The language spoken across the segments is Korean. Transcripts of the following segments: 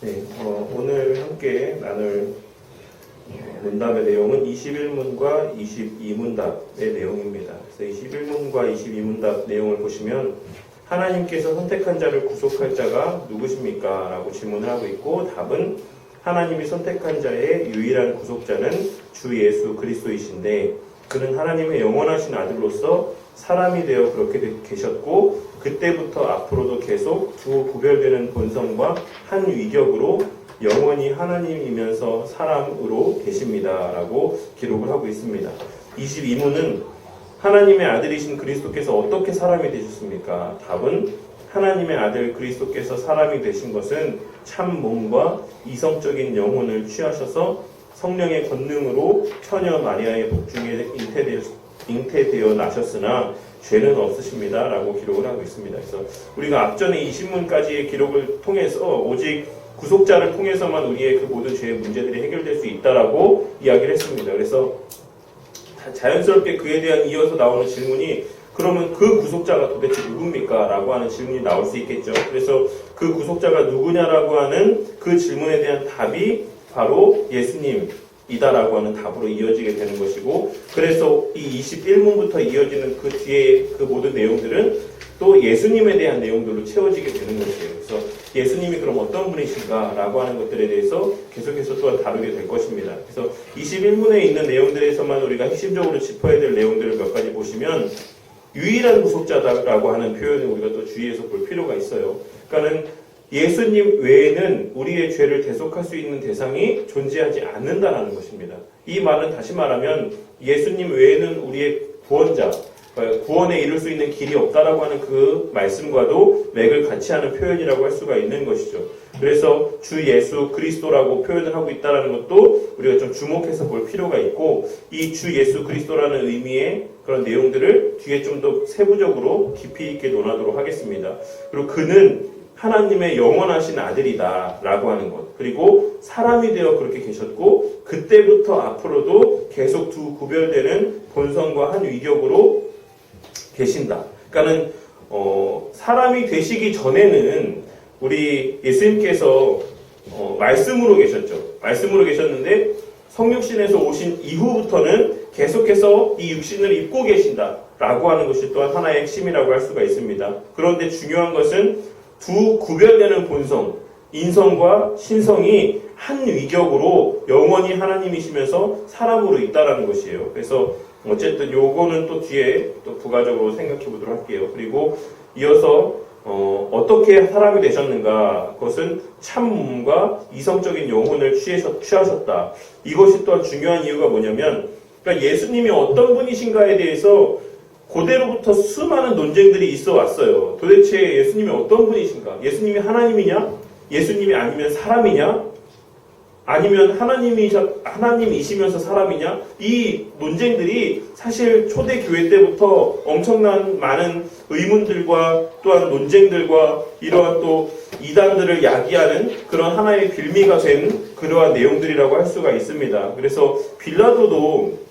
네, 오늘 함께 나눌 문답의 내용은 21문과 22문답의 내용입니다. 그래서 21문과 22문답 내용을 보시면 하나님께서 선택한 자를 구속할 자가 누구십니까? 라고 질문을 하고 있고, 답은 하나님이 선택한 자의 유일한 구속자는 주 예수 그리스도이신데, 그는 하나님의 영원하신 아들로서 사람이 되어 그렇게 계셨고, 그때부터 앞으로도 계속 두 구별되는 본성과 한 위격으로 영원히 하나님이면서 사람으로 계십니다. 라고 기록을 하고 있습니다. 22문은 하나님의 아들이신 그리스도께서 어떻게 사람이 되셨습니까? 답은 하나님의 아들 그리스도께서 사람이 되신 것은 참 몸과 이성적인 영혼을 취하셔서 성령의 권능으로 처녀 마리아의 복중에 잉태되어 나셨으나 죄는 없으십니다. 라고 기록을 하고 있습니다. 그래서 우리가 앞전에 20문까지의 기록을 통해서 오직 구속자를 통해서만 우리의 그 모든 죄의 문제들이 해결될 수 있다라고 이야기를 했습니다. 그래서 자연스럽게 그에 대한 이어서 나오는 질문이, 그러면 그 구속자가 도대체 누굽니까? 라고 하는 질문이 나올 수 있겠죠. 그래서 그 구속자가 누구냐라고 하는 그 질문에 대한 답이 바로 예수님이다라고 하는 답으로 이어지게 되는 것이고, 그래서 이 21문부터 이어지는 그 뒤에 그 모든 내용들은 또 예수님에 대한 내용들로 채워지게 되는 것이에요. 그래서 예수님이 그럼 어떤 분이신가라고 하는 것들에 대해서 계속해서 또한 다루게 될 것입니다. 그래서 21문에 있는 내용들에서만 우리가 핵심적으로 짚어야 될 내용들을 몇 가지 보시면, 유일한 구속자다라고 하는 표현을 우리가 또 주의해서 볼 필요가 있어요. 그러니까는 예수님 외에는 우리의 죄를 대속할 수 있는 대상이 존재하지 않는다라는 것입니다. 이 말은 다시 말하면 예수님 외에는 우리의 구원자, 구원에 이룰 수 있는 길이 없다라고 하는 그 말씀과도 맥을 같이 하는 표현이라고 할 수가 있는 것이죠. 그래서 주 예수 그리스도라고 표현을 하고 있다는 것도 우리가 좀 주목해서 볼 필요가 있고, 이 주 예수 그리스도라는 의미의 그런 내용들을 뒤에 좀 더 세부적으로 깊이 있게 논하도록 하겠습니다. 그리고 그는 하나님의 영원하신 아들이다 라고 하는 것, 그리고 사람이 되어 그렇게 계셨고 그때부터 앞으로도 계속 두 구별되는 본성과 한 위격으로 계신다. 그러니까는 사람이 되시기 전에는 우리 예수님께서 말씀으로 계셨죠. 말씀으로 계셨는데 성육신에서 오신 이후부터는 계속해서 이 육신을 입고 계신다라고 하는 것이 또한 하나의 핵심이라고 할 수가 있습니다. 그런데 중요한 것은 두 구별되는 본성, 인성과 신성이 한 위격으로 영원히 하나님이시면서 사람으로 있다라는 것이에요. 그래서 어쨌든 요거는 또 뒤에 또 부가적으로 생각해 보도록 할게요. 그리고 이어서 어떻게 사람이 되셨는가? 그것은 참 몸과 이성적인 영혼을 취하셨다. 이것이 또한 중요한 이유가 뭐냐면, 그러니까 예수님이 어떤 분이신가에 대해서 고대로부터 수많은 논쟁들이 있어 왔어요. 도대체 예수님이 어떤 분이신가? 예수님이 하나님이냐? 예수님이 아니면 사람이냐? 아니면 하나님이시면서 사람이냐? 이 논쟁들이 사실 초대 교회 때부터 엄청난 많은 의문들과 또한 논쟁들과 이러한 또 이단들을 야기하는 그런 하나의 빌미가 된 그러한 내용들이라고 할 수가 있습니다. 그래서 빌라도도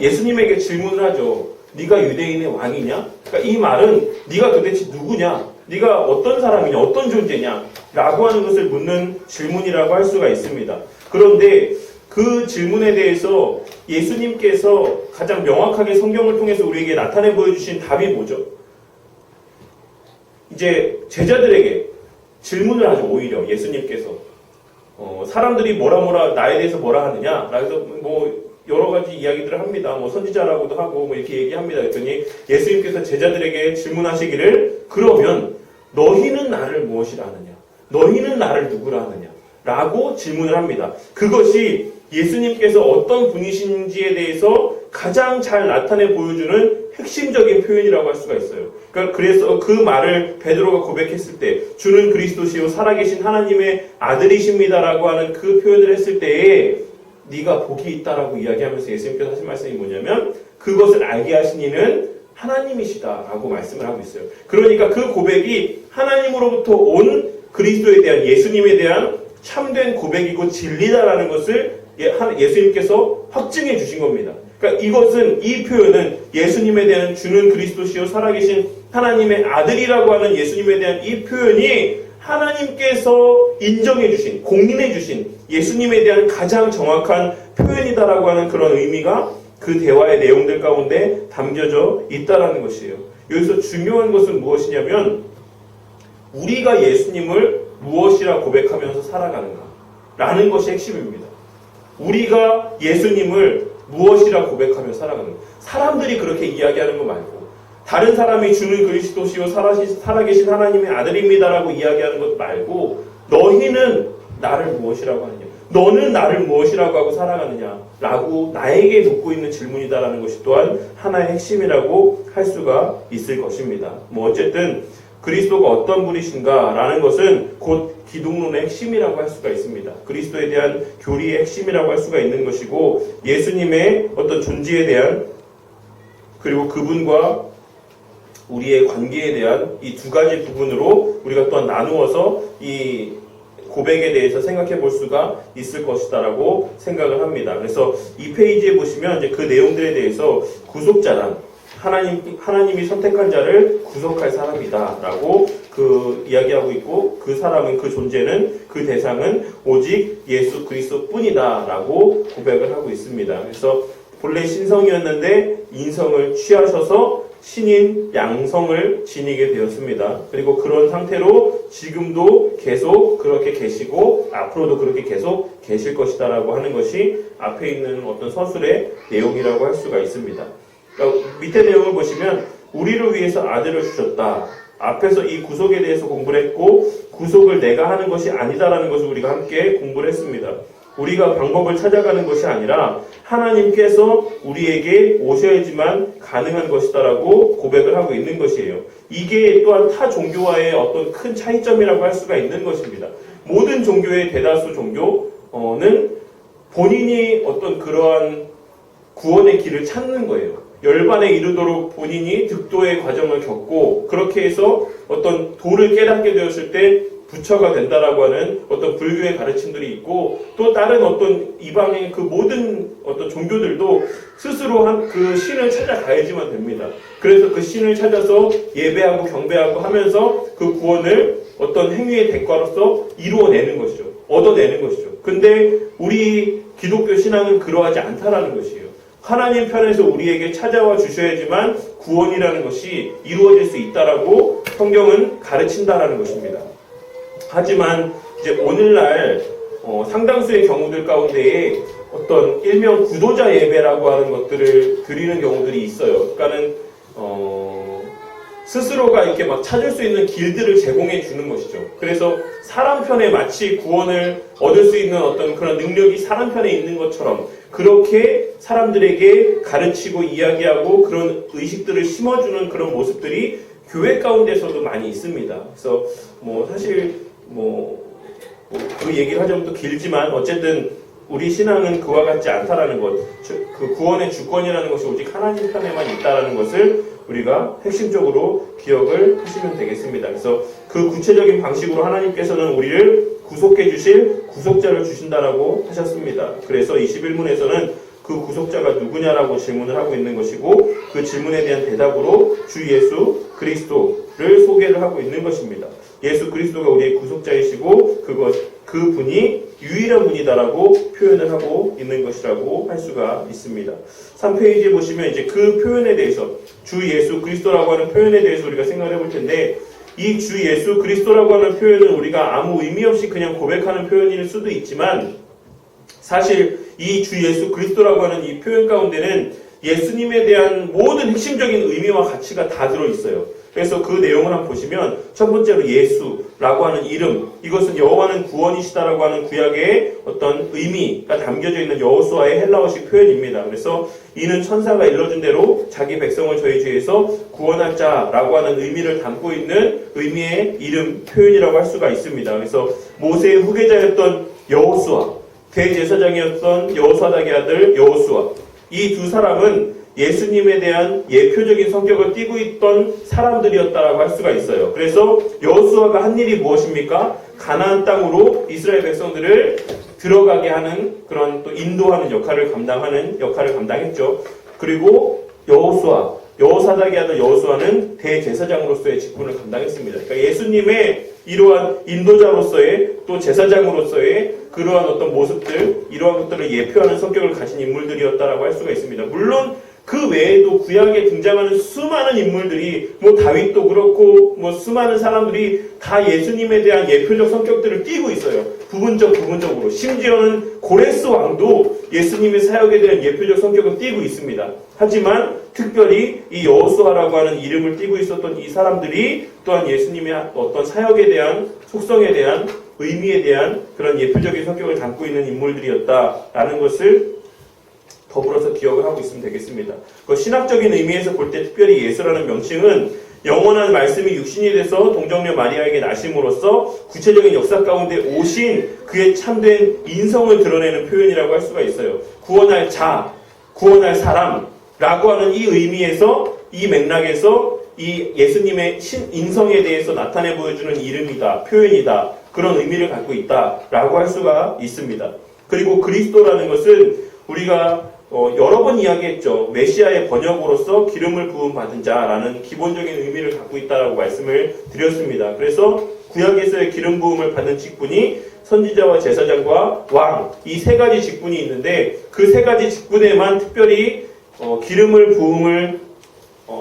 예수님에게 질문을 하죠. 네가 유대인의 왕이냐? 그러니까 이 말은 네가 도대체 누구냐? 네가 어떤 사람이냐? 어떤 존재냐? 라고 하는 것을 묻는 질문이라고 할 수가 있습니다. 그런데 그 질문에 대해서 예수님께서 가장 명확하게 성경을 통해서 우리에게 나타내 보여주신 답이 뭐죠? 이제 제자들에게 질문을 하죠. 오히려 예수님께서 사람들이 뭐라 나에 대해서 뭐라 하느냐? 그래서 여러 가지 이야기들을 합니다. 선지자라고도 하고 이렇게 얘기합니다. 그랬더니 예수님께서 제자들에게 질문하시기를, 그러면 너희는 나를 무엇이라 하느냐? 너희는 나를 누구라 하느냐? 라고 질문을 합니다. 그것이 예수님께서 어떤 분이신지에 대해서 가장 잘 나타내 보여주는 핵심적인 표현이라고 할 수가 있어요. 그래서 그 말을 베드로가 고백했을 때, 주는 그리스도시요 살아계신 하나님의 아들이십니다라고 하는 그 표현을 했을 때에 네가 복이 있다라고 이야기하면서 예수님께서 하신 말씀이 뭐냐면, 그것을 알게 하신 이는 하나님이시다라고 말씀을 하고 있어요. 그러니까 그 고백이 하나님으로부터 온 그리스도에 대한, 예수님에 대한 참된 고백이고 진리다라는 것을 예수님께서 확증해 주신 겁니다. 그러니까 이 표현은 예수님에 대한 주는 그리스도시요 살아계신 하나님의 아들이라고 하는 예수님에 대한 이 표현이 하나님께서 인정해 주신, 공인해 주신 예수님에 대한 가장 정확한 표현이다라고 하는 그런 의미가 그 대화의 내용들 가운데 담겨져 있다라는 것이에요. 여기서 중요한 것은 무엇이냐면 우리가 예수님을 무엇이라 고백하면서 살아가는가 라는 것이 핵심입니다. 우리가 예수님을 무엇이라 고백하며 살아가는가. 사람들이 그렇게 이야기하는 거 말고 다른 사람이 주는 그리스도시요 살아계신 하나님의 아들입니다라고 이야기하는 것 말고 너희는 나를 무엇이라고 하느냐, 너는 나를 무엇이라고 하고 살아가느냐 라고 나에게 묻고 있는 질문이다라는 것이 또한 하나의 핵심이라고 할 수가 있을 것입니다. 어쨌든 그리스도가 어떤 분이신가 라는 것은 곧 기독론의 핵심이라고 할 수가 있습니다. 그리스도에 대한 교리의 핵심이라고 할 수가 있는 것이고 예수님의 어떤 존재에 대한 그리고 그분과 우리의 관계에 대한 이 두 가지 부분으로 우리가 또한 나누어서 이 고백에 대해서 생각해 볼 수가 있을 것이다라고 생각을 합니다. 그래서 이 페이지에 보시면 이제 그 내용들에 대해서 구속자란 하나님이 선택한 자를 구속할 사람이다라고 그 이야기하고 있고 그 사람은 그 존재는 그 대상은 오직 예수 그리스도뿐이다라고 고백을 하고 있습니다. 그래서 본래 신성이었는데 인성을 취하셔서 신인 양성을 지니게 되었습니다. 그리고 그런 상태로 지금도 계속 그렇게 계시고 앞으로도 그렇게 계속 계실 것이다라고 하는 것이 앞에 있는 어떤 서술의 내용이라고 할 수가 있습니다. 그러니까 밑에 내용을 보시면 우리를 위해서 아들을 주셨다. 앞에서 이 구속에 대해서 공부를 했고 구속을 내가 하는 것이 아니다라는 것을 우리가 함께 공부를 했습니다. 우리가 방법을 찾아가는 것이 아니라 하나님께서 우리에게 오셔야지만 가능한 것이다라고 고백을 하고 있는 것이에요. 이게 또한 타 종교와의 어떤 큰 차이점이라고 할 수가 있는 것입니다. 모든 종교의 대다수 종교는 본인이 어떤 그러한 구원의 길을 찾는 거예요. 열반에 이르도록 본인이 득도의 과정을 겪고 그렇게 해서 어떤 도를 깨닫게 되었을 때 부처가 된다라고 하는 어떤 불교의 가르침들이 있고 또 다른 어떤 이방의 그 모든 어떤 종교들도 스스로 한 그 신을 찾아가야지만 됩니다. 그래서 그 신을 찾아서 예배하고 경배하고 하면서 그 구원을 어떤 행위의 대가로서 이루어내는 것이죠. 얻어내는 것이죠. 근데 우리 기독교 신앙은 그러하지 않다라는 것이에요. 하나님 편에서 우리에게 찾아와 주셔야지만 구원이라는 것이 이루어질 수 있다라고 성경은 가르친다라는 것입니다. 하지만 이제 오늘날 상당수의 경우들 가운데에 어떤 일명 구도자 예배라고 하는 것들을 드리는 경우들이 있어요. 그러니까는 스스로가 이렇게 막 찾을 수 있는 길들을 제공해 주는 것이죠. 그래서 사람 편에 마치 구원을 얻을 수 있는 어떤 그런 능력이 사람 편에 있는 것처럼 그렇게 사람들에게 가르치고 이야기하고 그런 의식들을 심어주는 그런 모습들이 교회 가운데서도 많이 있습니다. 그래서 사실 그 얘기를 하자면 또 길지만 어쨌든 우리 신앙은 그와 같지 않다라는 것, 그 구원의 주권이라는 것이 오직 하나님 편에만 있다라는 것을 우리가 핵심적으로 기억을 하시면 되겠습니다. 그래서 그 구체적인 방식으로 하나님께서는 우리를 구속해 주실 구속자를 주신다라고 하셨습니다. 그래서 21문에서는 그 구속자가 누구냐라고 질문을 하고 있는 것이고 그 질문에 대한 대답으로 주 예수 그리스도를 소개를 하고 있는 것입니다. 예수 그리스도가 우리의 구속자이시고 그 분이 유일한 분이다라고 표현을 하고 있는 것이라고 할 수가 있습니다. 3페이지에 보시면 이제 그 표현에 대해서 주 예수 그리스도라고 하는 표현에 대해서 우리가 생각을 해볼 텐데 이 주 예수 그리스도라고 하는 표현은 우리가 아무 의미 없이 그냥 고백하는 표현일 수도 있지만 사실 이 주 예수 그리스도라고 하는 이 표현 가운데는 예수님에 대한 모든 핵심적인 의미와 가치가 다 들어있어요. 그래서 그 내용을 한번 보시면 첫 번째로 예수라고 하는 이름, 이것은 여호와는 구원이시다라고 하는 구약의 어떤 의미가 담겨져 있는 여호수아의 헬라어식 표현입니다. 그래서 이는 천사가 일러준 대로 자기 백성을 저희 죄에서 구원할 자라고 하는 의미를 담고 있는 의미의 이름 표현이라고 할 수가 있습니다. 그래서 모세의 후계자였던 여호수아, 대제사장이었던 여호사닥의 아들 여호수아, 이 두 사람은 예수님에 대한 예표적인 성격을 띠고 있던 사람들이었다라고 할 수가 있어요. 그래서 여호수아가 한 일이 무엇입니까? 가나안 땅으로 이스라엘 백성들을 들어가게 하는 그런 또 인도하는 역할을 감당했죠. 그리고 여호사닥의 아들 여호수아는 대제사장으로서의 직분을 감당했습니다. 그러니까 예수님의 이러한 인도자로서의 또 제사장으로서의 그러한 어떤 모습들, 이러한 것들을 예표하는 성격을 가진 인물들이었다라고 할 수가 있습니다. 물론 그 외에도 구약에 등장하는 수많은 인물들이 뭐 다윗도 그렇고 뭐 수많은 사람들이 다 예수님에 대한 예표적 성격들을 띠고 있어요. 부분적으로. 심지어는 고레스 왕도 예수님의 사역에 대한 예표적 성격을 띠고 있습니다. 하지만 특별히 이 여호수아라고 하는 이름을 띠고 있었던 이 사람들이 또한 예수님의 어떤 사역에 대한 속성에 대한 의미에 대한 그런 예표적인 성격을 담고 있는 인물들이었다라는 것을 더불어서 기억을 하고 있으면 되겠습니다. 그 신학적인 의미에서 볼 때 특별히 예수라는 명칭은 영원한 말씀이 육신이 돼서 동정녀 마리아에게 나심으로써 구체적인 역사 가운데 오신 그의 참된 인성을 드러내는 표현이라고 할 수가 있어요. 구원할 자, 구원할 사람라고 하는 이 의미에서, 이 맥락에서 이 예수님의 인성에 대해서 나타내 보여주는 이름이다, 표현이다, 그런 의미를 갖고 있다라고 할 수가 있습니다. 그리고 그리스도라는 것은 우리가 여러 번 이야기했죠. 메시아의 번역으로서 기름을 부음받은 자라는 기본적인 의미를 갖고 있다라고 말씀을 드렸습니다. 그래서 구약에서의 기름 부음을 받는 직분이 선지자와 제사장과 왕, 이 세 가지 직분이 있는데 그 세 가지 직분에만 특별히 기름을 부음을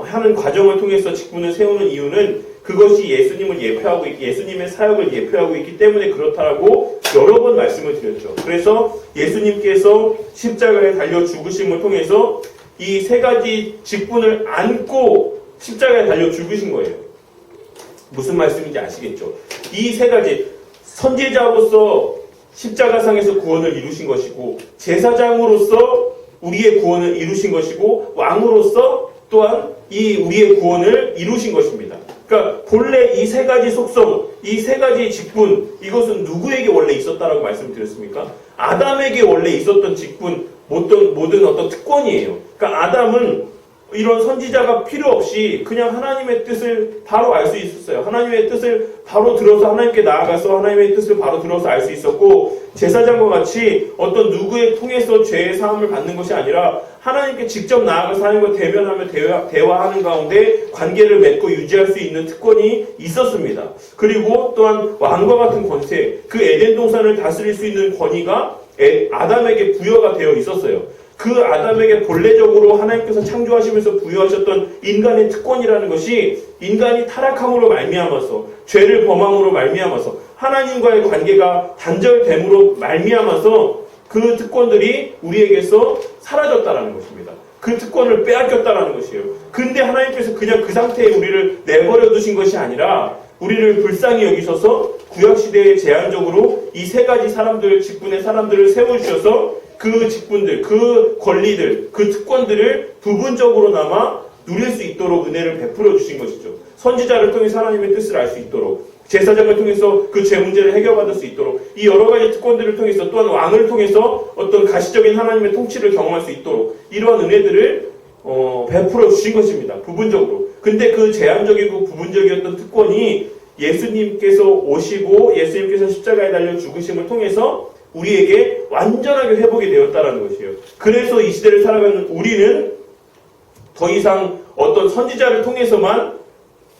하는 과정을 통해서 직분을 세우는 이유는 그것이 예수님을 예표하고 예수님의 사역을 예표하고 있기 때문에 그렇다라고 여러 번 말씀을 드렸죠. 그래서 예수님께서 십자가에 달려 죽으심을 통해서 이 세 가지 직분을 안고 십자가에 달려 죽으신 거예요. 무슨 말씀인지 아시겠죠? 이 세 가지 선지자로서 십자가상에서 구원을 이루신 것이고 제사장으로서 우리의 구원을 이루신 것이고 왕으로서 또한 이 우리의 구원을 이루신 것입니다. 그러니까 본래 이 세 가지 속성, 이 세 가지 직분, 이것은 누구에게 원래 있었다라고 말씀드렸습니까? 아담에게 원래 있었던 직분, 모든 어떤 특권이에요. 그러니까 아담은 이런 선지자가 필요 없이 그냥 하나님의 뜻을 바로 알 수 있었어요. 하나님의 뜻을 바로 들어서 하나님께 나아가서 하나님의 뜻을 바로 들어서 알 수 있었고, 제사장과 같이 어떤 누구에 통해서 죄의 사함을 받는 것이 아니라 하나님께 직접 나아가서 하나님과 대면하며 대화하는 가운데 관계를 맺고 유지할 수 있는 특권이 있었습니다. 그리고 또한 왕과 같은 권세, 그 에덴 동산을 다스릴 수 있는 권위가 아담에게 부여가 되어 있었어요. 그 아담에게 본래적으로 하나님께서 창조하시면서 부여하셨던 인간의 특권이라는 것이 인간이 타락함으로 말미암아서, 죄를 범함으로 말미암아서, 하나님과의 관계가 단절됨으로 말미암아서 그 특권들이 우리에게서 사라졌다라는 것입니다. 그 특권을 빼앗겼다라는 것이에요. 근데 하나님께서 그냥 그 상태에 우리를 내버려 두신 것이 아니라 우리를 불쌍히 여기셔서 구약시대에 제한적으로 이 세 가지 사람들, 직분의 사람들을 세워주셔서 그 직분들, 그 권리들, 그 특권들을 부분적으로나마 누릴 수 있도록 은혜를 베풀어 주신 것이죠. 선지자를 통해서 하나님의 뜻을 알 수 있도록, 제사장을 통해서 그 죄 문제를 해결받을 수 있도록, 이 여러 가지 특권들을 통해서 또한 왕을 통해서 어떤 가시적인 하나님의 통치를 경험할 수 있도록 이러한 은혜들을 베풀어 주신 것입니다. 부분적으로. 근데 그 제한적이고 부분적이었던 특권이 예수님께서 오시고 예수님께서 십자가에 달려 죽으심을 통해서 우리에게 완전하게 회복이 되었다는 것이에요. 그래서 이 시대를 살아가는 우리는 더 이상 어떤 선지자를 통해서만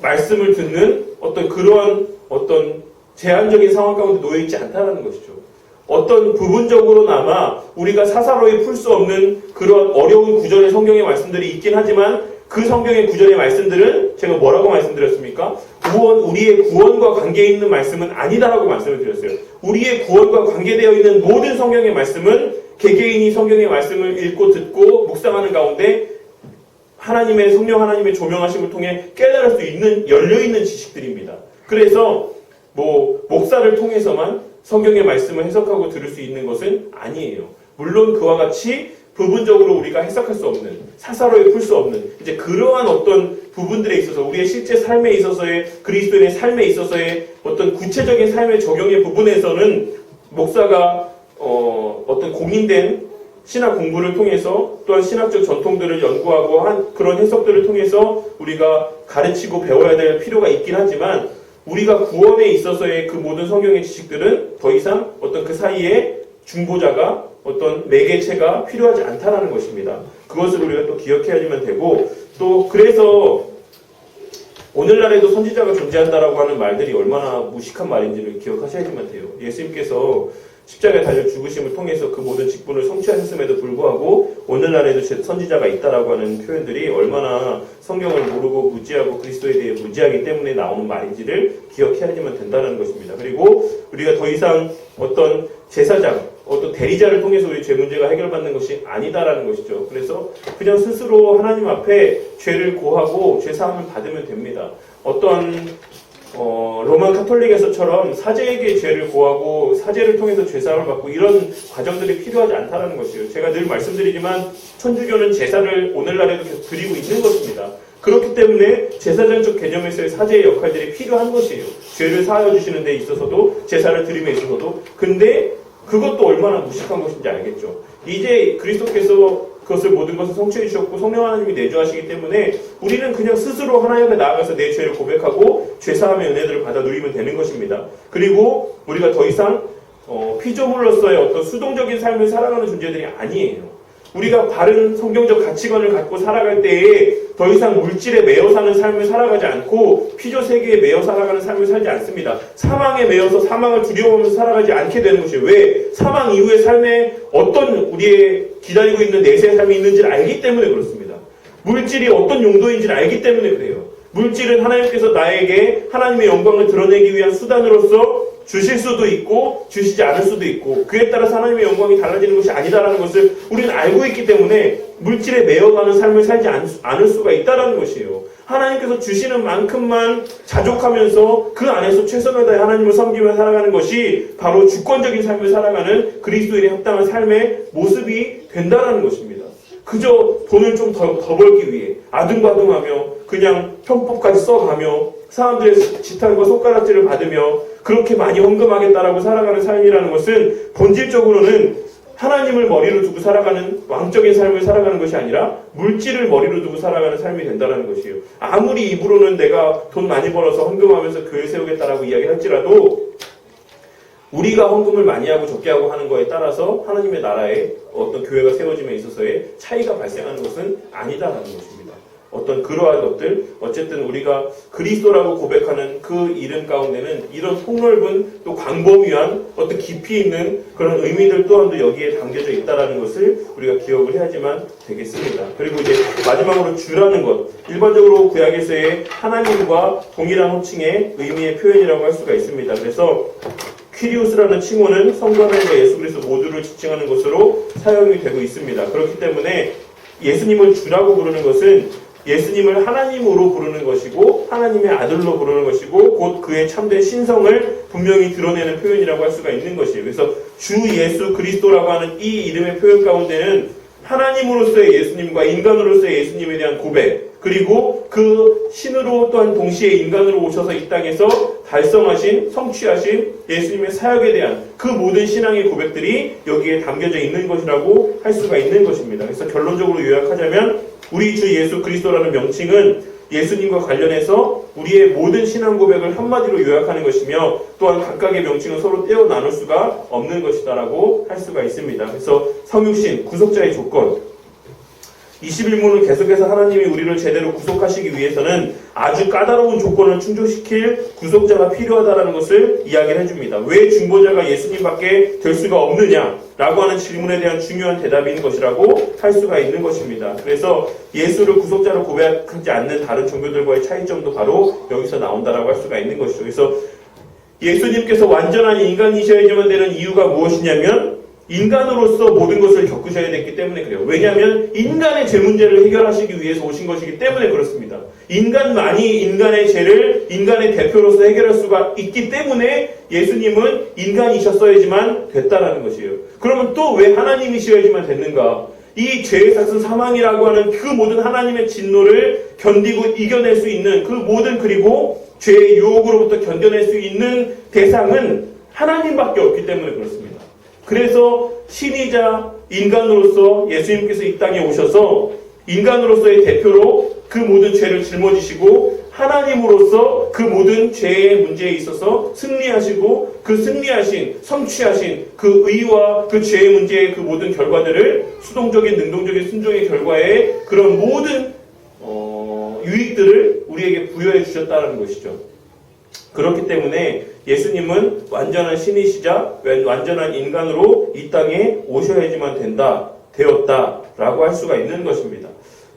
말씀을 듣는 어떤 그러한 어떤 제한적인 상황 가운데 놓여있지 않다는 것이죠. 어떤 부분적으로나마 우리가 사사로이 풀 수 없는 그런 어려운 구절의 성경의 말씀들이 있긴 하지만 그 성경의 구절의 말씀들은 제가 뭐라고 말씀드렸습니까? 우리의 구원과 관계 있는 말씀은 아니다라고 말씀을 드렸어요. 우리의 구원과 관계되어 있는 모든 성경의 말씀은 개개인이 성경의 말씀을 읽고 듣고 묵상하는 가운데 하나님의 성령 하나님의 조명하심을 통해 깨달을 수 있는 열려있는 지식들입니다. 그래서 목사를 통해서만 성경의 말씀을 해석하고 들을 수 있는 것은 아니에요. 물론 그와 같이 부분적으로 우리가 해석할 수 없는, 사사로이 풀 수 없는 이제 그러한 어떤 부분들에 있어서 우리의 실제 삶에 있어서의 그리스도인의 삶에 있어서의 어떤 구체적인 삶의 적용의 부분에서는 목사가 어떤 공인된 신학 공부를 통해서 또한 신학적 전통들을 연구하고 한 그런 해석들을 통해서 우리가 가르치고 배워야 될 필요가 있긴 하지만 우리가 구원에 있어서의 그 모든 성경의 지식들은 더 이상 어떤 그 사이에 중보자가 어떤 매개체가 필요하지 않다라는 것입니다. 그것을 우리가 또 기억해야지만 되고 또 그래서 오늘날에도 선지자가 존재한다라고 하는 말들이 얼마나 무식한 말인지를 기억하셔야지만 돼요. 예수님께서 십자가에 달려 죽으심을 통해서 그 모든 직분을 성취하셨음에도 불구하고 오늘날에도 선지자가 있다라고 하는 표현들이 얼마나 성경을 모르고 무지하고 그리스도에 대해 무지하기 때문에 나오는 말인지를 기억해야지만 된다는 것입니다. 그리고 우리가 더 이상 어떤 제사장, 어떤 대리자를 통해서 우리 죄 문제가 해결받는 것이 아니다라는 것이죠. 그래서 그냥 스스로 하나님 앞에 죄를 고하고 죄 사함을 받으면 됩니다. 어떠한 로만 카톨릭에서처럼 사제에게 죄를 고하고 사제를 통해서 죄사함을 받고 이런 과정들이 필요하지 않다는 것이에요. 제가 늘 말씀드리지만 천주교는 제사를 오늘날에도 계속 드리고 있는 것입니다. 그렇기 때문에 제사장적 개념에서의 사제의 역할들이 필요한 것이에요. 죄를 사하여 주시는 데 있어서도 제사를 드림에 있어서도. 근데 그것도 얼마나 무식한 것인지 알겠죠. 이제 그리스도께서 그것을 모든 것을 성취해 주셨고 성령 하나님이 내주하시기 때문에 우리는 그냥 스스로 하나님 앞에 나아가서 내 죄를 고백하고 죄사함의 은혜들을 받아 누리면 되는 것입니다. 그리고 우리가 더 이상 피조물로서의 어떤 수동적인 삶을 살아가는 존재들이 아니에요. 우리가 바른 성경적 가치관을 갖고 살아갈 때에 더 이상 물질에 매여 사는 삶을 살아가지 않고 피조 세계에 매여 살아가는 삶을 살지 않습니다. 사망에 매여서 사망을 두려워하면서 살아가지 않게 되는 것이에요. 왜? 사망 이후의 삶에 어떤 우리의 기다리고 있는 내세의 삶이 있는지를 알기 때문에 그렇습니다. 물질이 어떤 용도인지를 알기 때문에 그래요. 물질은 하나님께서 나에게 하나님의 영광을 드러내기 위한 수단으로서 주실 수도 있고 주시지 않을 수도 있고 그에 따라서 하나님의 영광이 달라지는 것이 아니다라는 것을 우리는 알고 있기 때문에 물질에 매여가는 삶을 살지 않을 수가 있다는 것이에요. 하나님께서 주시는 만큼만 자족하면서 그 안에서 최선을 다해 하나님을 섬기며 살아가는 것이 바로 주권적인 삶을 살아가는 그리스도인의 합당한 삶의 모습이 된다는 것입니다. 그저 돈을 좀 더 벌기 위해 아둥바둥하며 그냥 편법까지 써가며 사람들의 지탄과 손가락질을 받으며 그렇게 많이 헌금하겠다라고 살아가는 삶이라는 것은 본질적으로는 하나님을 머리로 두고 살아가는 왕적인 삶을 살아가는 것이 아니라 물질을 머리로 두고 살아가는 삶이 된다는 것이에요. 아무리 입으로는 내가 돈 많이 벌어서 헌금하면서 교회 세우겠다라고 이야기할지라도 우리가 헌금을 많이 하고 적게 하고 하는 거에 따라서 하나님의 나라에 어떤 교회가 세워짐에 있어서의 차이가 발생하는 것은 아니다라는 것입니다. 어떤 그러한 것들, 어쨌든 우리가 그리스도라고 고백하는 그 이름 가운데는 이런 폭넓은 또 광범위한 어떤 깊이 있는 그런 의미들 또한도 여기에 담겨져 있다는 것을 우리가 기억을 해야지만 되겠습니다. 그리고 이제 마지막으로 주라는 것, 일반적으로 구약에서의 하나님과 동일한 호칭의 의미의 표현이라고 할 수가 있습니다. 그래서 퀴리오스라는 칭호는 성부 하나님과 예수 그리스도 모두를 지칭하는 것으로 사용이 되고 있습니다. 그렇기 때문에 예수님을 주라고 부르는 것은 예수님을 하나님으로 부르는 것이고 하나님의 아들로 부르는 것이고 곧 그의 참된 신성을 분명히 드러내는 표현이라고 할 수가 있는 것이에요. 그래서 주 예수 그리스도라고 하는 이 이름의 표현 가운데는 하나님으로서의 예수님과 인간으로서의 예수님에 대한 고백, 그리고 그 신으로 또한 동시에 인간으로 오셔서 이 땅에서 달성하신, 성취하신 예수님의 사역에 대한 그 모든 신앙의 고백들이 여기에 담겨져 있는 것이라고 할 수가 있는 것입니다. 그래서 결론적으로 요약하자면 우리 주 예수 그리스도라는 명칭은 예수님과 관련해서 우리의 모든 신앙 고백을 한마디로 요약하는 것이며 또한 각각의 명칭은 서로 떼어 나눌 수가 없는 것이다라고 할 수가 있습니다. 그래서 성육신, 구속자의 조건, 21문은 계속해서 하나님이 우리를 제대로 구속하시기 위해서는 아주 까다로운 조건을 충족시킬 구속자가 필요하다는 것을 이야기를 해줍니다. 왜 중보자가 예수님밖에 될 수가 없느냐라고 하는 질문에 대한 중요한 대답인 것이라고 할 수가 있는 것입니다. 그래서 예수를 구속자로 고백하지 않는 다른 종교들과의 차이점도 바로 여기서 나온다라고 할 수가 있는 것이죠. 그래서 예수님께서 완전한 인간이셔야지만 되는 이유가 무엇이냐면 인간으로서 모든 것을 겪으셔야 됐기 때문에 그래요. 왜냐하면 인간의 죄 문제를 해결하시기 위해서 오신 것이기 때문에 그렇습니다. 인간만이 인간의 죄를 인간의 대표로서 해결할 수가 있기 때문에 예수님은 인간이셨어야지만 됐다라는 것이에요. 그러면 또 왜 하나님이셔야지만 됐는가? 이 죄의 삭은 사망이라고 하는 그 모든 하나님의 진노를 견디고 이겨낼 수 있는 그 모든, 그리고 죄의 유혹으로부터 견뎌낼 수 있는 대상은 하나님밖에 없기 때문에 그렇습니다. 그래서 신이자 인간으로서 예수님께서 이 땅에 오셔서 인간으로서의 대표로 그 모든 죄를 짊어지시고 하나님으로서 그 모든 죄의 문제에 있어서 승리하시고 그 승리하신, 성취하신 그 의와 그 죄의 문제의 그 모든 결과들을 수동적인, 능동적인 순종의 결과에 그런 모든 유익들을 우리에게 부여해 주셨다는 것이죠. 그렇기 때문에 예수님은 완전한 신이시자 완전한 인간으로 이 땅에 오셔야지만 되었다라고 할 수가 있는 것입니다.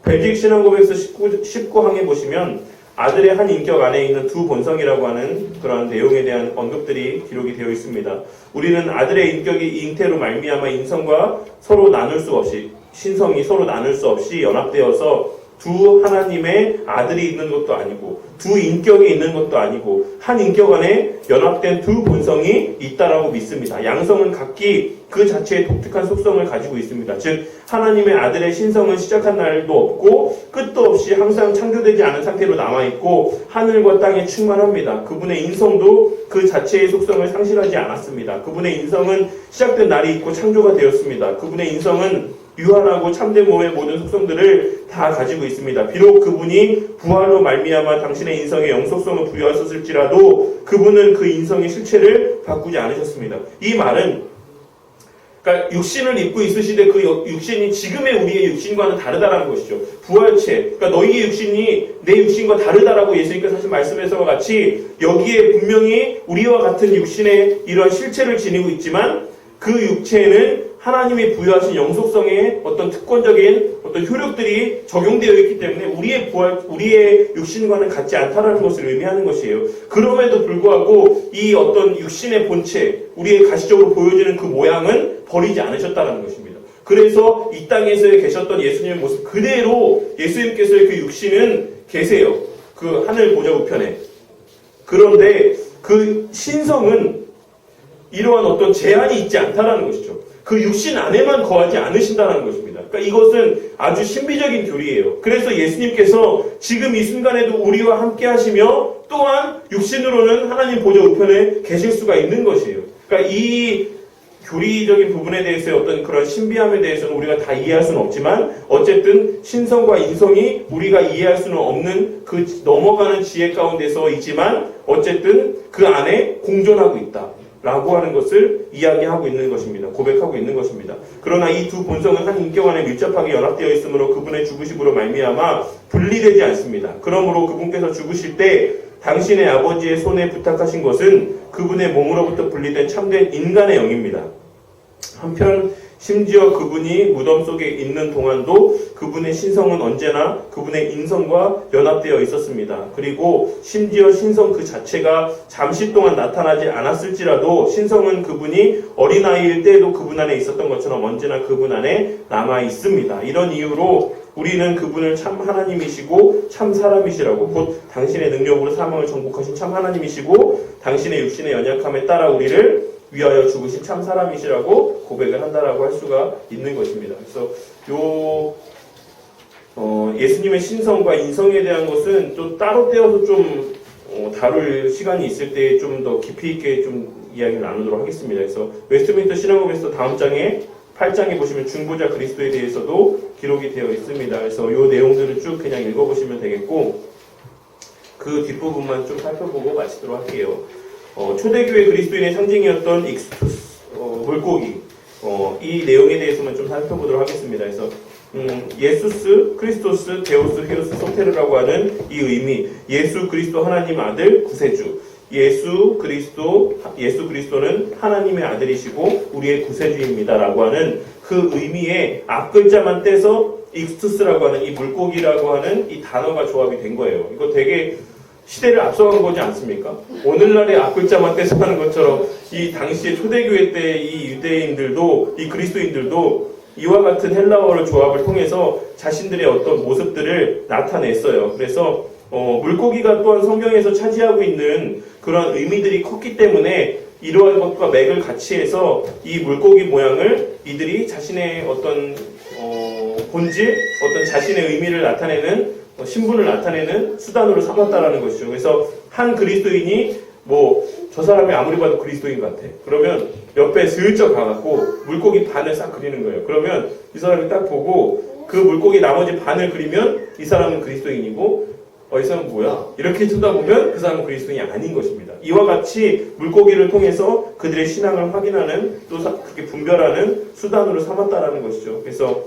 벨직 신앙고백서 19항에 보시면 아들의 한 인격 안에 있는 두 본성이라고 하는 그런 내용에 대한 언급들이 기록이 되어 있습니다. 우리는 아들의 인격이 잉태로 말미암아 인성과 서로 나눌 수 없이 신성이 서로 나눌 수 없이 연합되어서 두 하나님의 아들이 있는 것도 아니고 두 인격이 있는 것도 아니고 한 인격 안에 연합된 두 본성이 있다라고 믿습니다. 양성은 각기 그 자체의 독특한 속성을 가지고 있습니다. 즉 하나님의 아들의 신성은 시작한 날도 없고 끝도 없이 항상 창조되지 않은 상태로 남아있고 하늘과 땅에 충만합니다. 그분의 인성도 그 자체의 속성을 상실하지 않았습니다. 그분의 인성은 시작된 날이 있고 창조가 되었습니다. 그분의 인성은 유한하고 참된 몸의 모든 속성들을 다 가지고 있습니다. 비록 그분이 부활로 말미암아 당신의 인성에 영속성을 부여하셨을지라도 그분은 그 인성의 실체를 바꾸지 않으셨습니다. 이 말은 그러니까 육신을 입고 있으시되 그 육신이 지금의 우리의 육신과는 다르다라는 것이죠. 부활체. 그러니까 너희의 육신이 내 육신과 다르다라고 예수님께서 하신 말씀에서와 같이 여기에 분명히 우리와 같은 육신의 이러한 실체를 지니고 있지만 그 육체에는 하나님이 부여하신 영속성의 어떤 특권적인 어떤 효력들이 적용되어 있기 때문에 우리의 육신과는 같지 않다라는 것을 의미하는 것이에요. 그럼에도 불구하고 이 어떤 육신의 본체, 우리의 가시적으로 보여지는 그 모양은 버리지 않으셨다는 것입니다. 그래서 이 땅에서 계셨던 예수님의 모습 그대로 예수님께서의 그 육신은 계세요. 그 하늘 보좌 우편에. 그런데 그 신성은 이러한 어떤 제한이 있지 않다라는 것이죠. 그 육신 안에만 거하지 않으신다는 것입니다. 그러니까 이것은 아주 신비적인 교리예요. 그래서 예수님께서 지금 이 순간에도 우리와 함께 하시며 또한 육신으로는 하나님 보좌 우편에 계실 수가 있는 것이에요. 그러니까 이 교리적인 부분에 대해서의 어떤 그런 신비함에 대해서는 우리가 다 이해할 수는 없지만 어쨌든 신성과 인성이 우리가 이해할 수는 없는 그 넘어가는 지혜 가운데서 있지만 어쨌든 그 안에 공존하고 있다. 라고 하는 것을 이야기하고 있는 것입니다. 고백하고 있는 것입니다. 그러나 이 두 본성은 한 인격 안에 밀접하게 연합되어 있으므로 그분의 죽으심으로 말미암아 분리되지 않습니다. 그러므로 그분께서 죽으실 때 당신의 아버지의 손에 부탁하신 것은 그분의 몸으로부터 분리된 참된 인간의 영입니다. 한편 심지어 그분이 무덤 속에 있는 동안도 그분의 신성은 언제나 그분의 인성과 연합되어 있었습니다. 그리고 심지어 신성 그 자체가 잠시 동안 나타나지 않았을지라도 신성은 그분이 어린아이일 때에도 그분 안에 있었던 것처럼 언제나 그분 안에 남아 있습니다. 이런 이유로 우리는 그분을 참 하나님이시고 참 사람이시라고 곧 당신의 능력으로 사망을 정복하신 참 하나님이시고 당신의 육신의 연약함에 따라 우리를 위하여 죽으신 참 사람이시라고 고백을 한다라고 할 수가 있는 것입니다. 그래서 예수님의 신성과 인성에 대한 것은 또 따로 떼어서 좀 다룰 시간이 있을 때 좀 더 깊이 있게 좀 이야기를 나누도록 하겠습니다. 그래서 웨스트민스터 신앙고백서 다음 장에 8장에 보시면 중보자 그리스도에 대해서도 기록이 되어 있습니다. 그래서 이 내용들을 쭉 그냥 읽어보시면 되겠고 그 뒷부분만 좀 살펴보고 마치도록 할게요. 초대교회 그리스도인의 상징이었던 익스투스, 물고기, 이 내용에 대해서만 좀 살펴보도록 하겠습니다. 그래서 예수스, 크리스토스, 데우스, 히오스, 소테르라고 하는 이 의미, 예수 그리스도 하나님 아들 구세주, 예수 그리스도는 하나님의 아들이시고 우리의 구세주입니다라고 하는 그 의미의 앞글자만 떼서 익스투스라고 하는 이 물고기라고 하는 이 단어가 조합이 된 거예요. 이거 되게 시대를 앞서간 거지 않습니까? 오늘날의 앞글자만 떼서 하는 것처럼 이 당시의 초대교회 때 이 유대인들도 이 그리스도인들도 이와 같은 헬라어를 조합을 통해서 자신들의 어떤 모습들을 나타냈어요. 그래서 물고기가 또한 성경에서 차지하고 있는 그런 의미들이 컸기 때문에 이러한 것과 맥을 같이 해서 이 물고기 모양을 이들이 자신의 어떤 본질, 어떤 자신의 의미를 나타내는 신분을 나타내는 수단으로 삼았다라는 것이죠. 그래서 한 그리스도인이 저 사람이 아무리 봐도 그리스도인 같아. 그러면 옆에 슬쩍 가갖고 물고기 반을 싹 그리는 거예요. 그러면 이 사람이 딱 보고 그 물고기 나머지 반을 그리면 이 사람은 그리스도인이고 이 사람은 뭐야? 이렇게 쳐다보면 그 사람은 그리스도인이 아닌 것입니다. 이와 같이 물고기를 통해서 그들의 신앙을 확인하는 또 그렇게 분별하는 수단으로 삼았다라는 것이죠. 그래서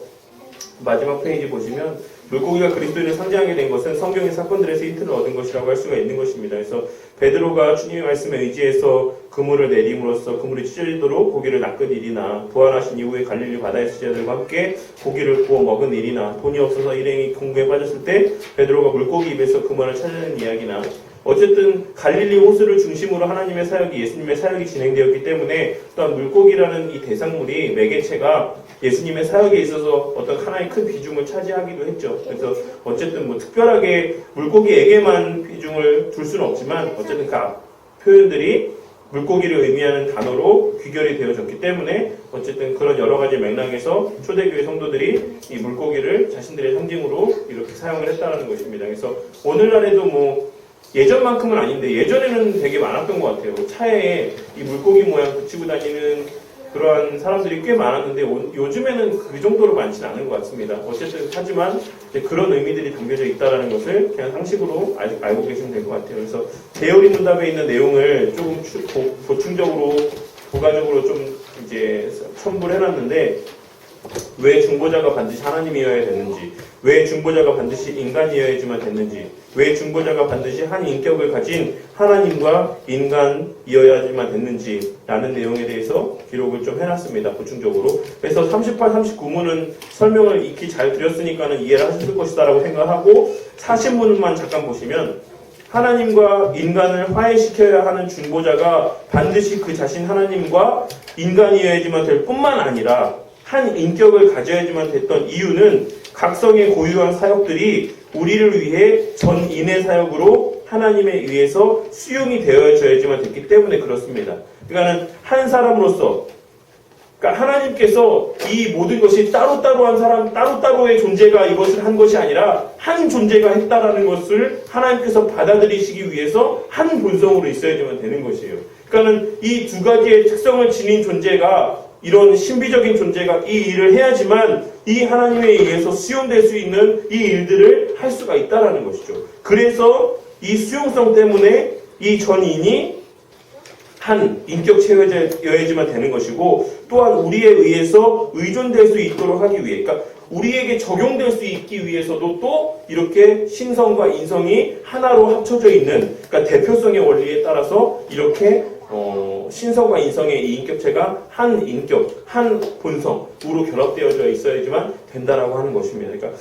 마지막 페이지 보시면 물고기가 그리스도인을 상징하게 된 것은 성경의 사건들에서 힌트를 얻은 것이라고 할 수가 있는 것입니다. 그래서 베드로가 주님의 말씀에 의지해서 그물을 내림으로써 그물이 찢어지도록 고기를 낚은 일이나 부활하신 이후에 갈릴리 바다의 제자들과 함께 고기를 구워 먹은 일이나 돈이 없어서 일행이 공고에 빠졌을 때 베드로가 물고기 입에서 그물을 찾아낸 이야기나 어쨌든 갈릴리 호수를 중심으로 하나님의 사역이 예수님의 사역이 진행되었기 때문에 또한 물고기라는 이 대상물이 매개체가 예수님의 사역에 있어서 어떤 하나의 큰 비중을 차지하기도 했죠. 그래서 어쨌든 뭐 특별하게 물고기에게만 비중을 둘 수는 없지만 어쨌든 그 표현들이 물고기를 의미하는 단어로 귀결이 되어졌기 때문에 어쨌든 그런 여러 가지 맥락에서 초대교회 성도들이 이 물고기를 자신들의 상징으로 이렇게 사용을 했다는 것입니다. 그래서 오늘날에도 뭐 예전만큼은 아닌데 예전에는 되게 많았던 것 같아요. 차에 이 물고기 모양 붙이고 다니는 그러한 사람들이 꽤 많았는데 요즘에는 그 정도로 많지는 않은 것 같습니다. 어쨌든 하지만 그런 의미들이 담겨져 있다는 것을 그냥 상식으로 알고 계시면 될 것 같아요. 그래서 대요리 문답에 있는 내용을 조금 보충적으로 부가적으로 좀 이제 첨부를 해놨는데 왜 중보자가 반드시 하나님이어야 되는지, 왜 중보자가 반드시 인간이어야지만 됐는지, 왜 중보자가 반드시 한 인격을 가진 하나님과 인간이어야지만 됐는지 라는 내용에 대해서 기록을 좀 해놨습니다. 보충적으로. 그래서 38, 39문은 설명을 익히 잘 드렸으니까는 이해를 하실 것이다 라고 생각하고 40문만 잠깐 보시면 하나님과 인간을 화해시켜야 하는 중보자가 반드시 그 자신 하나님과 인간이어야지만 될 뿐만 아니라 한 인격을 가져야지만 됐던 이유는 각성의 고유한 사역들이 우리를 위해 전인의 사역으로 하나님에 의해서 수용이 되어져야지만 됐기 때문에 그렇습니다. 그러니까는 한 사람으로서 그러니까 하나님께서 이 모든 것이 따로따로한 사람, 따로따로의 존재가 이것을 한 것이 아니라 한 존재가 했다라는 것을 하나님께서 받아들이시기 위해서 한 본성으로 있어야지만 되는 것이에요. 그러니까는 이 두 가지의 특성을 지닌 존재가 이런 신비적인 존재가 이 일을 해야지만 이 하나님에 의해서 수용될 수 있는 이 일들을 할 수가 있다라는 것이죠. 그래서 이 수용성 때문에 이 전인이 한 인격체여야지만 되는 것이고 또한 우리에 의해서 의존될 수 있도록 하기 위해 그러니까 우리에게 적용될 수 있기 위해서도 또 이렇게 신성과 인성이 하나로 합쳐져 있는 그러니까 대표성의 원리에 따라서 이렇게 신성과 인성의 이 인격체가 한 인격, 한 본성으로 결합되어져 있어야지만 된다라고 하는 것입니다. 그러니까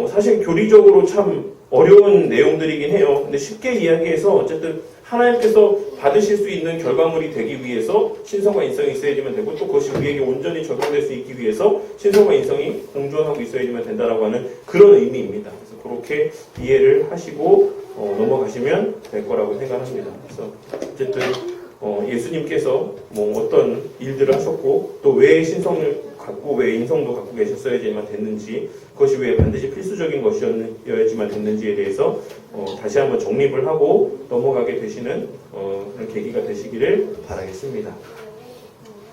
사실 교리적으로 참 어려운 내용들이긴 해요. 근데 쉽게 이야기해서 어쨌든 하나님께서 받으실 수 있는 결과물이 되기 위해서 신성과 인성이 있어야지만 되고 또 그것이 우리에게 온전히 적용될 수 있기 위해서 신성과 인성이 공존하고 있어야지만 된다라고 하는 그런 의미입니다. 그래서 그렇게 이해를 하시고 넘어가시면 될 거라고 생각합니다. 그래서 어쨌든 예수님께서 뭐 어떤 일들을 하셨고 또 왜 신성을 갖고 왜 인성도 갖고 계셨어야지만 됐는지 그것이 왜 반드시 필수적인 것이어야지만 됐는지에 대해서 다시 한번 정립을 하고 넘어가게 되시는 그런 계기가 되시기를 바라겠습니다.